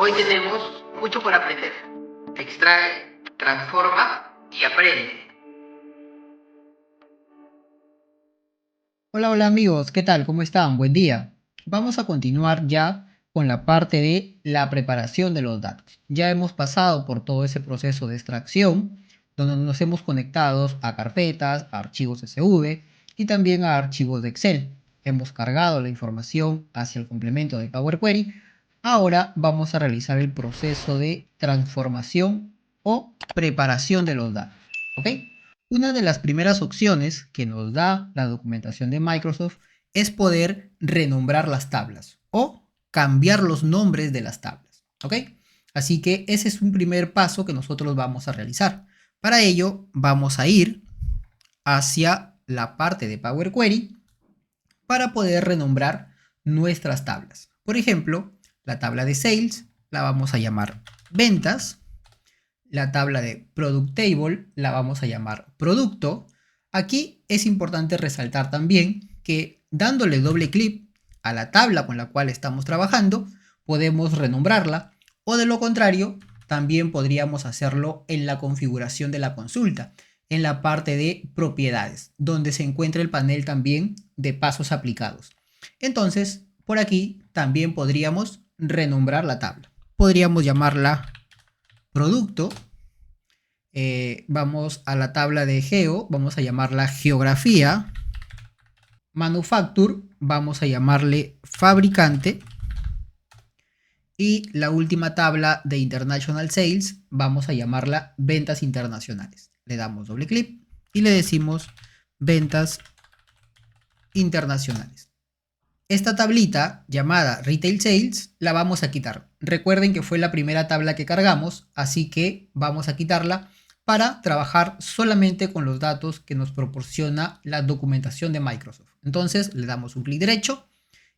Hoy tenemos mucho por aprender. Extrae, transforma y aprende. Hola, hola amigos, ¿qué tal? ¿Cómo están? Buen día. Vamos a continuar ya con la parte de la preparación de los datos. Ya hemos pasado por todo ese proceso de extracción, donde nos hemos conectado a carpetas, a archivos SV y también a archivos de Excel. Hemos cargado la información hacia el complemento de Power Query. Ahora vamos a realizar el proceso de transformación o preparación de los datos. ¿Ok? Una de las primeras opciones que nos da la documentación de Microsoft es poder renombrar las tablas o cambiar los nombres de las tablas. ¿Ok? Así que ese es un primer paso que nosotros vamos a realizar. Para ello vamos a ir hacia la parte de Power Query para poder renombrar nuestras tablas. Por ejemplo, la tabla de Sales la vamos a llamar Ventas. La tabla de Product Table la vamos a llamar Producto. Aquí es importante resaltar también que dándole doble clic a la tabla con la cual estamos trabajando, podemos renombrarla, o de lo contrario, también podríamos hacerlo en la configuración de la consulta, en la parte de propiedades, donde se encuentra el panel también de pasos aplicados. Entonces, por aquí también podríamos renombrar la tabla. Podríamos llamarla Producto. Vamos a la tabla de Geo, vamos a llamarla Geografía. Manufacture, vamos a llamarle Fabricante. Y la última tabla de International Sales, vamos a llamarla Ventas Internacionales. Le damos doble clic y le decimos Ventas Internacionales. Esta tablita llamada Retail Sales la vamos a quitar. Recuerden que fue la primera tabla que cargamos, así que vamos a quitarla para trabajar solamente con los datos que nos proporciona la documentación de Microsoft. Entonces le damos un clic derecho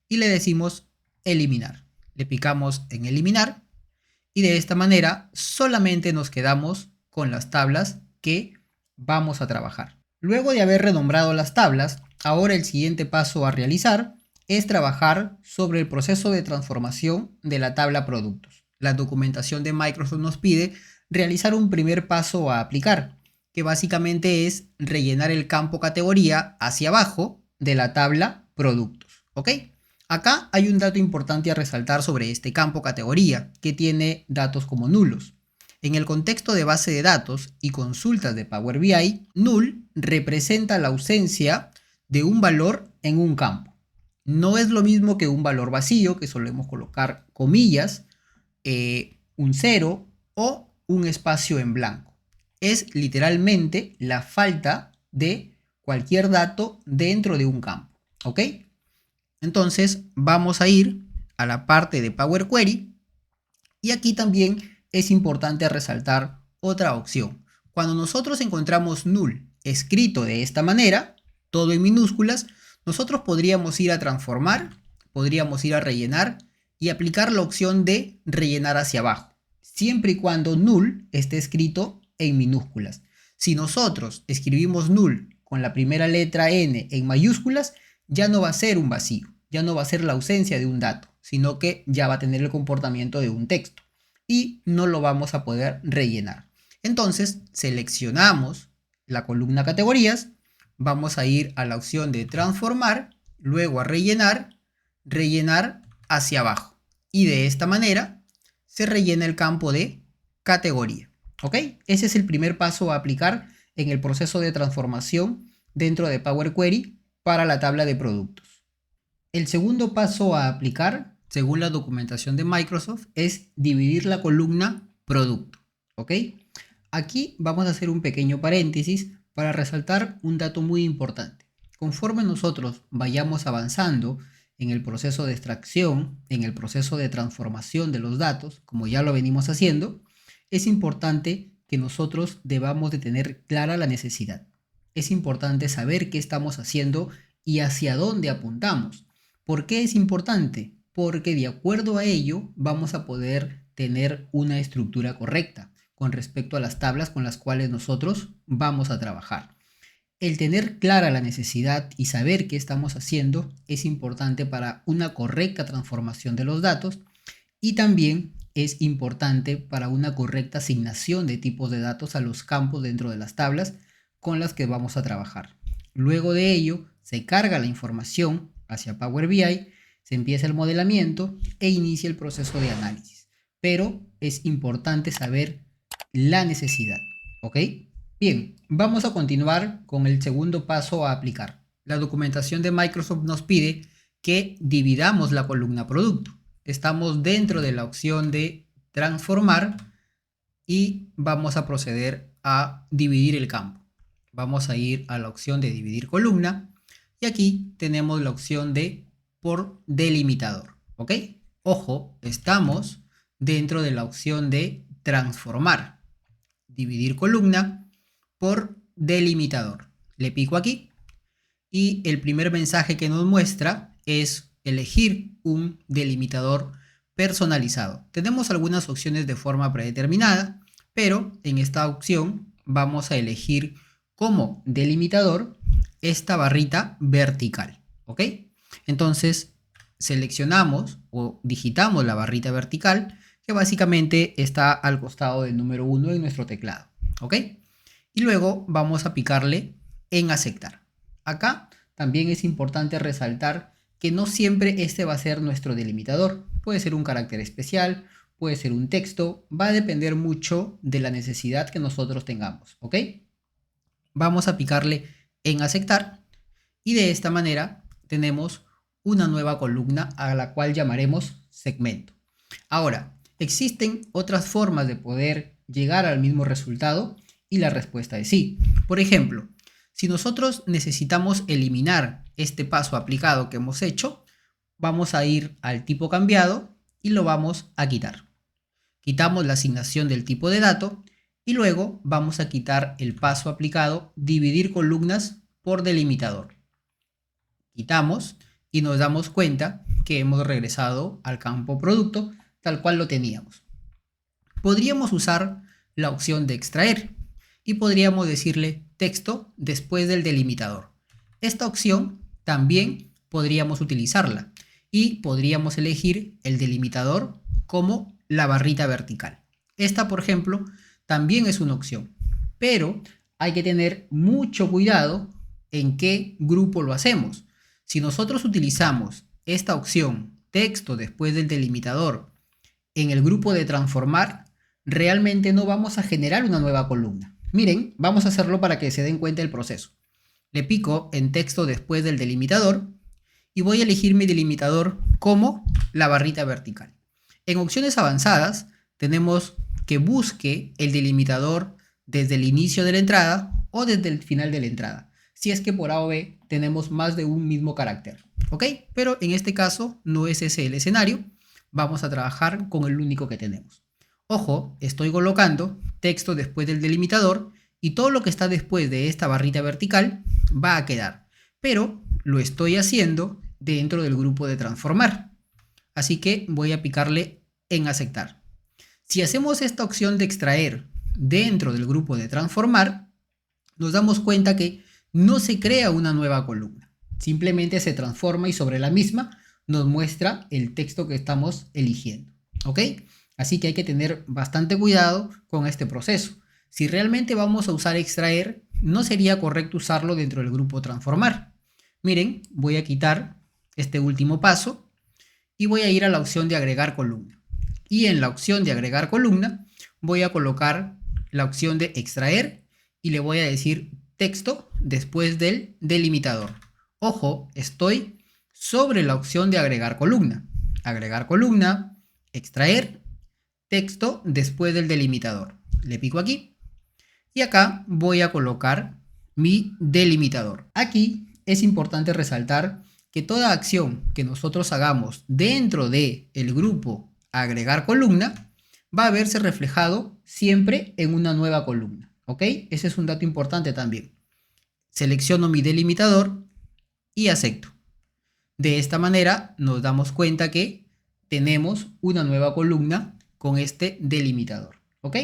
y le decimos eliminar. Le picamos en eliminar y de esta manera solamente nos quedamos con las tablas que vamos a trabajar. Luego de haber renombrado las tablas, ahora el siguiente paso a realizar es trabajar sobre el proceso de transformación de la tabla productos. La documentación de Microsoft nos pide realizar un primer paso a aplicar, que básicamente es rellenar el campo categoría hacia abajo de la tabla productos. ¿Ok? Acá hay un dato importante a resaltar sobre este campo categoría, que tiene datos como nulos. En el contexto de base de datos y consultas de Power BI, null representa la ausencia de un valor en un campo. No es lo mismo que un valor vacío, que solemos colocar comillas, un cero o un espacio en blanco. Es literalmente la falta de cualquier dato dentro de un campo. ¿Ok? Entonces vamos a ir a la parte de Power Query y aquí también es importante resaltar otra opción. Cuando nosotros encontramos null escrito de esta manera, todo en minúsculas, nosotros podríamos ir a transformar, podríamos ir a rellenar y aplicar la opción de rellenar hacia abajo, siempre y cuando null esté escrito en minúsculas. Si nosotros escribimos null con la primera letra n en mayúsculas, ya no va a ser un vacío, ya no va a ser la ausencia de un dato, sino que ya va a tener el comportamiento de un texto y no lo vamos a poder rellenar. Entonces seleccionamos la columna categorías, vamos a ir a la opción de transformar, luego a rellenar, rellenar hacia abajo y de esta manera se rellena el campo de categoría. ¿Ok? Ese es el primer paso a aplicar en el proceso de transformación dentro de Power Query para la tabla de productos. El segundo paso a aplicar, según la documentación de Microsoft, es dividir la columna producto. ¿Ok? Aquí vamos a hacer un pequeño paréntesis para resaltar un dato muy importante. Conforme nosotros vayamos avanzando en el proceso de extracción, en el proceso de transformación de los datos, como ya lo venimos haciendo, es importante que nosotros debamos de tener clara la necesidad. Es importante saber qué estamos haciendo y hacia dónde apuntamos. ¿Por qué es importante? Porque de acuerdo a ello vamos a poder tener una estructura correcta con respecto a las tablas con las cuales nosotros vamos a trabajar. El tener clara la necesidad y saber qué estamos haciendo es importante para una correcta transformación de los datos y también es importante para una correcta asignación de tipos de datos a los campos dentro de las tablas con las que vamos a trabajar. Luego de ello, se carga la información hacia Power BI, se empieza el modelamiento e inicia el proceso de análisis. Pero es importante saber la necesidad, ¿ok? Bien, vamos a continuar con el segundo paso a aplicar. La documentación de Microsoft nos pide que dividamos la columna producto. Estamos dentro de la opción de transformar y vamos a proceder a dividir el campo. Vamos a ir a la opción de dividir columna y aquí tenemos la opción de por delimitador, ¿ok? Ojo, estamos dentro de la opción de transformar, dividir columna por delimitador. Le pico aquí y el primer mensaje que nos muestra es elegir un delimitador personalizado. Tenemos algunas opciones de forma predeterminada, pero en esta opción vamos a elegir como delimitador esta barrita vertical, ¿ok? Entonces seleccionamos o digitamos la barrita vertical que básicamente está al costado del número 1 en nuestro teclado, ¿ok? Y luego vamos a picarle en aceptar. Acá también es importante resaltar que no siempre este va a ser nuestro delimitador. Puede ser un carácter especial, puede ser un texto, va a depender mucho de la necesidad que nosotros tengamos, ¿ok? Vamos a picarle en aceptar y de esta manera tenemos una nueva columna a la cual llamaremos segmento. Ahora, existen otras formas de poder llegar al mismo resultado y la respuesta es sí. Por ejemplo, si nosotros necesitamos eliminar este paso aplicado que hemos hecho, vamos a ir al tipo cambiado y lo vamos a quitar. Quitamos la asignación del tipo de dato y luego vamos a quitar el paso aplicado dividir columnas por delimitador. Quitamos y nos damos cuenta que hemos regresado al campo producto tal cual lo teníamos. Podríamos usar la opción de extraer y podríamos decirle texto después del delimitador. Esta opción también podríamos utilizarla y podríamos elegir el delimitador como la barrita vertical. Esta, por ejemplo, también es una opción, pero hay que tener mucho cuidado en qué grupo lo hacemos. Si nosotros utilizamos esta opción, texto después del delimitador, en el grupo de transformar, realmente no vamos a generar una nueva columna. Miren, vamos a hacerlo para que se den cuenta del proceso. Le pico en texto después del delimitador y voy a elegir mi delimitador como la barrita vertical. En opciones avanzadas tenemos que busque el delimitador desde el inicio de la entrada o desde el final de la entrada, si es que por A o B tenemos más de un mismo carácter, ¿ok? Pero en este caso no es ese el escenario, vamos a trabajar con el único que tenemos. Ojo, estoy colocando texto después del delimitador y todo lo que está después de esta barrita vertical va a quedar, pero lo estoy haciendo dentro del grupo de transformar. Así que voy a picarle en aceptar. Si hacemos esta opción de extraer dentro del grupo de transformar, nos damos cuenta que no se crea una nueva columna. Simplemente se transforma y sobre la misma nos muestra el texto que estamos eligiendo, ¿ok? Así que hay que tener bastante cuidado con este proceso. Si realmente vamos a usar extraer, no sería correcto usarlo dentro del grupo transformar. Miren, voy a quitar este último paso y voy a ir a la opción de agregar columna. Y en la opción de agregar columna voy a colocar la opción de extraer y le voy a decir texto después del delimitador. Ojo, estoy sobre la opción de agregar columna. Agregar columna, extraer, texto después del delimitador. Le pico aquí y acá voy a colocar mi delimitador. Aquí es importante resaltar que toda acción que nosotros hagamos dentro del grupo agregar columna va a verse reflejado siempre en una nueva columna, ¿ok? Ese es un dato importante también. Selecciono mi delimitador y acepto. De esta manera nos damos cuenta que tenemos una nueva columna con este delimitador, ¿ok?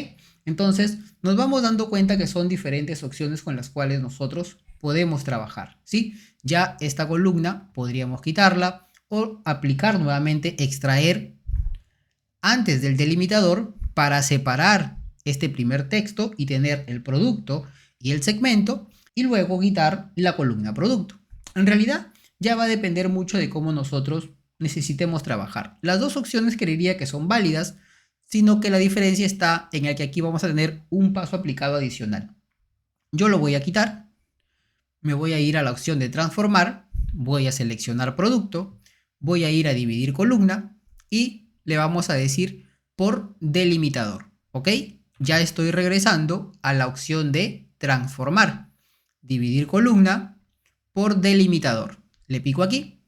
Entonces nos vamos dando cuenta que son diferentes opciones con las cuales nosotros podemos trabajar, ¿sí? Ya esta columna podríamos quitarla o aplicar nuevamente extraer antes del delimitador para separar este primer texto y tener el producto y el segmento y luego quitar la columna producto. En realidad ya va a depender mucho de cómo nosotros necesitemos trabajar. Las dos opciones creería que son válidas, sino que la diferencia está en el que aquí vamos a tener un paso aplicado adicional. Yo lo voy a quitar, me voy a ir a la opción de transformar, voy a seleccionar producto, voy a ir a dividir columna y le vamos a decir por delimitador, ¿ok? Ya estoy regresando a la opción de transformar, dividir columna por delimitador. Le pico aquí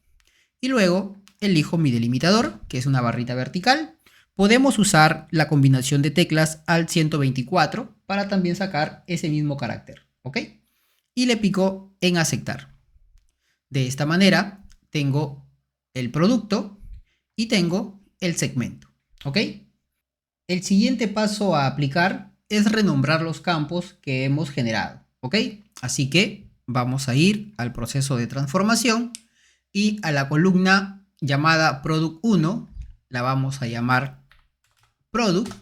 y luego elijo mi delimitador, que es una barrita vertical. Podemos usar la combinación de teclas Alt 124 para también sacar ese mismo carácter, ¿ok? Y le pico en aceptar. De esta manera tengo el producto y tengo el segmento, ¿ok? El siguiente paso a aplicar es renombrar los campos que hemos generado, ¿ok? Así que vamos a ir al proceso de transformación y a la columna llamada Product 1 la vamos a llamar Product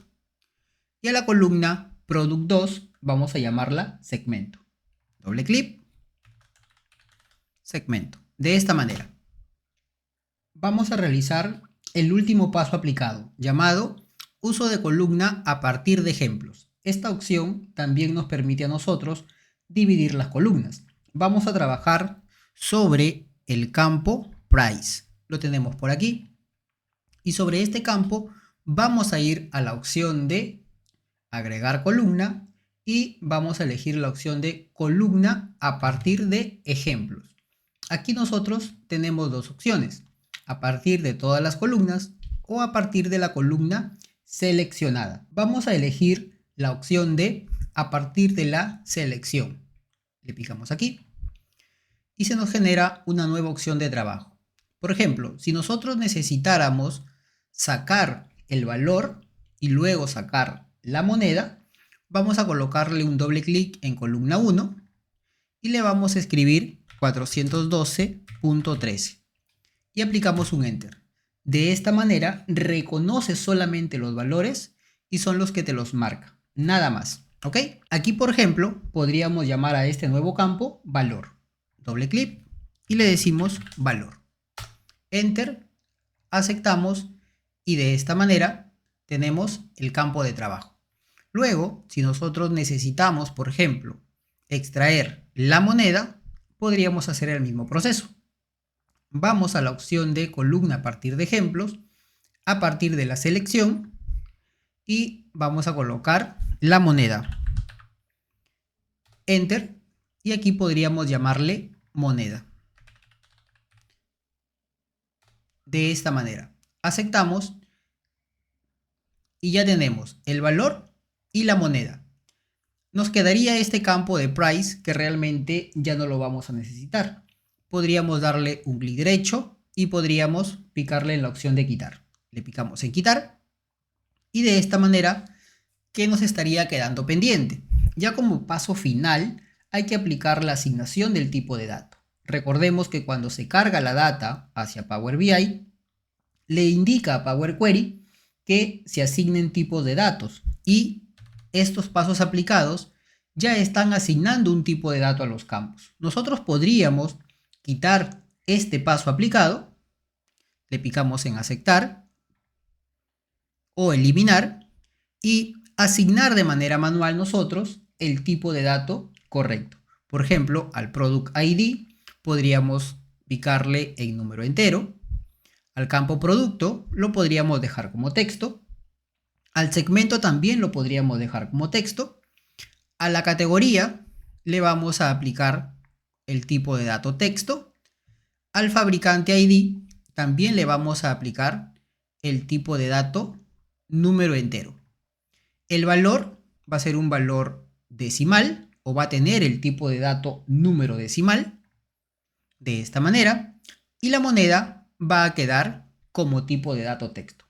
y a la columna Product 2 vamos a llamarla Segmento. Doble clic, Segmento. De esta manera. Vamos a realizar el último paso aplicado, llamado uso de columna a partir de ejemplos. Esta opción también nos permite a nosotros dividir las columnas. Vamos a trabajar sobre el campo Price. Lo tenemos por aquí. Y sobre este campo vamos a ir a la opción de agregar columna y vamos a elegir la opción de columna a partir de ejemplos. Aquí nosotros tenemos dos opciones, a partir de todas las columnas o a partir de la columna seleccionada. Vamos a elegir la opción de a partir de la selección. Le picamos aquí y se nos genera una nueva opción de trabajo. Por ejemplo, si nosotros necesitáramos sacar el valor y luego sacar la moneda, vamos a colocarle un doble clic en columna 1 y le vamos a escribir 412.13 y aplicamos un enter. De esta manera reconoce solamente los valores y son los que te los marca, nada más, ¿ok? Aquí, por ejemplo, podríamos llamar a este nuevo campo valor. Doble clic y le decimos valor. Enter, aceptamos y de esta manera tenemos el campo de trabajo. Luego, si nosotros necesitamos, por ejemplo, extraer la moneda, podríamos hacer el mismo proceso. Vamos a la opción de columna a partir de ejemplos, a partir de la selección y vamos a colocar la moneda. Enter y aquí podríamos llamarle moneda. De esta manera. Aceptamos y ya tenemos el valor y la moneda. Nos quedaría este campo de price que realmente ya no lo vamos a necesitar. Podríamos darle un clic derecho y podríamos picarle en la opción de quitar. Le picamos en quitar y de esta manera, ¿qué nos estaría quedando pendiente? Ya como paso final hay que aplicar la asignación del tipo de dato. Recordemos que cuando se carga la data hacia Power BI, le indica a Power Query que se asignen tipos de datos y estos pasos aplicados ya están asignando un tipo de dato a los campos. Nosotros podríamos quitar este paso aplicado, le picamos en aceptar o eliminar y asignar de manera manual nosotros el tipo de dato correcto. Por ejemplo, al Product ID podríamos picarle en número entero. Al campo producto lo podríamos dejar como texto. Al segmento también lo podríamos dejar como texto. A la categoría le vamos a aplicar el tipo de dato texto. Al fabricante ID también le vamos a aplicar el tipo de dato número entero. El valor va a ser un valor decimal o va a tener el tipo de dato número decimal de esta manera y la moneda va a quedar como tipo de dato texto.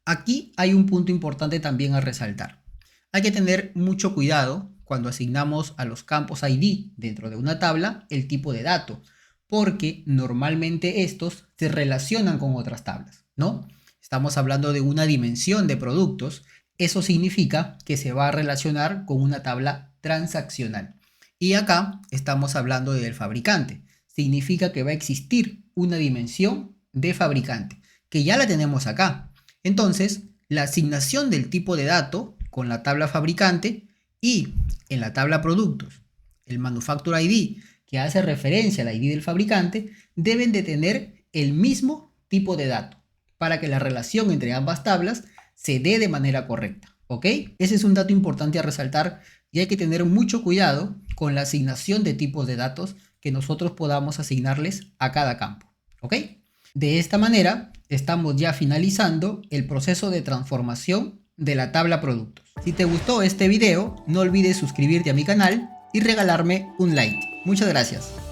Aquí hay un punto importante también a resaltar. Hay que tener mucho cuidado cuando asignamos a los campos ID dentro de una tabla el tipo de dato, porque normalmente estos se relacionan con otras tablas, ¿no? estamos hablando de una dimensión de productos, eso significa que se va a relacionar con una tabla transaccional. Y acá estamos hablando del fabricante. Significa que va a existir una dimensión de fabricante, que ya la tenemos acá. Entonces, la asignación del tipo de dato con la tabla fabricante y en la tabla productos, el Manufacturer ID, que hace referencia al ID del fabricante, deben de tener el mismo tipo de dato para que la relación entre ambas tablas se dé de manera correcta, ¿ok? Ese es un dato importante a resaltar y hay que tener mucho cuidado con la asignación de tipos de datos que nosotros podamos asignarles a cada campo, ¿ok? De esta manera, estamos ya finalizando el proceso de transformación de la tabla productos. Si te gustó este video, no olvides suscribirte a mi canal y regalarme un like. Muchas gracias.